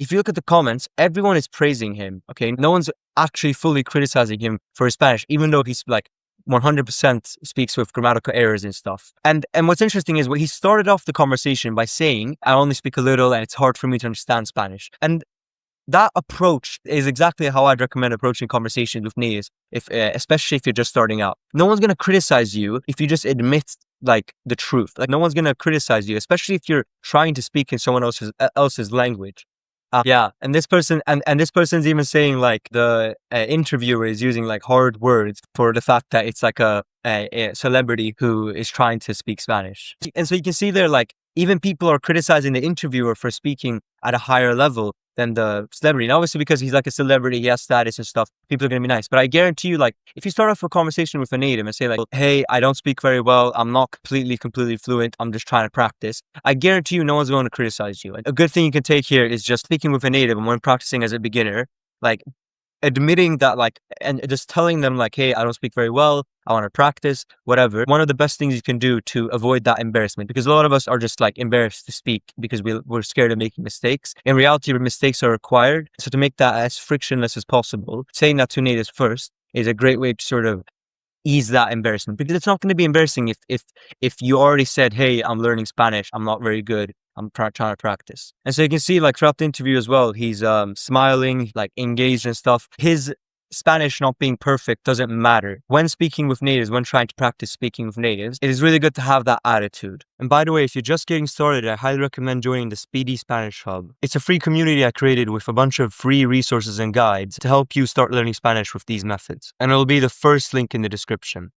if you look at the comments, everyone is praising him. Okay. No one's actually fully criticizing him for his Spanish, even though he's like 100% speaks with grammatical errors and stuff. And what's interesting is he started off the conversation by saying, I only speak a little and it's hard for me to understand Spanish. And that approach is exactly how I'd recommend approaching conversations with natives, especially if you're just starting out. No one's going to criticize you if you just admit like the truth. Like no one's going to criticize you, especially if you're trying to speak in someone else's language. Yeah, and this person and this person's even saying like the interviewer is using like hard words for the fact that it's like a celebrity who is trying to speak Spanish. And so you can see there, like even people are criticizing the interviewer for speaking at a higher level than the celebrity. And obviously because he's like a celebrity, he has status and stuff, people are going to be nice. But I guarantee you, like if you start off a conversation with a native and say like, hey, I don't speak very well, I'm not completely fluent, I'm just trying to practice, I guarantee you no one's going to criticize you. And a good thing you can take here is just speaking with a native and when practicing as a beginner, like admitting that, like, and just telling them like, hey, I don't speak very well, I want to practice, whatever. One of the best things you can do to avoid that embarrassment, because a lot of us are just like embarrassed to speak because we're scared of making mistakes. In reality, mistakes are required. So to make that as frictionless as possible, saying that to natives first is a great way to sort of ease that embarrassment, because it's not going to be embarrassing if you already said, hey, I'm learning Spanish, I'm not very good, I'm trying to practice. And so you can see like throughout the interview as well, he's smiling, like engaged and stuff. His Spanish not being perfect doesn't matter. When speaking with natives, when trying to practice speaking with natives, it is really good to have that attitude. And by the way, if you're just getting started, I highly recommend joining the Speedy Spanish Hub. It's a free community I created with a bunch of free resources and guides to help you start learning Spanish with these methods. And it'll be the first link in the description.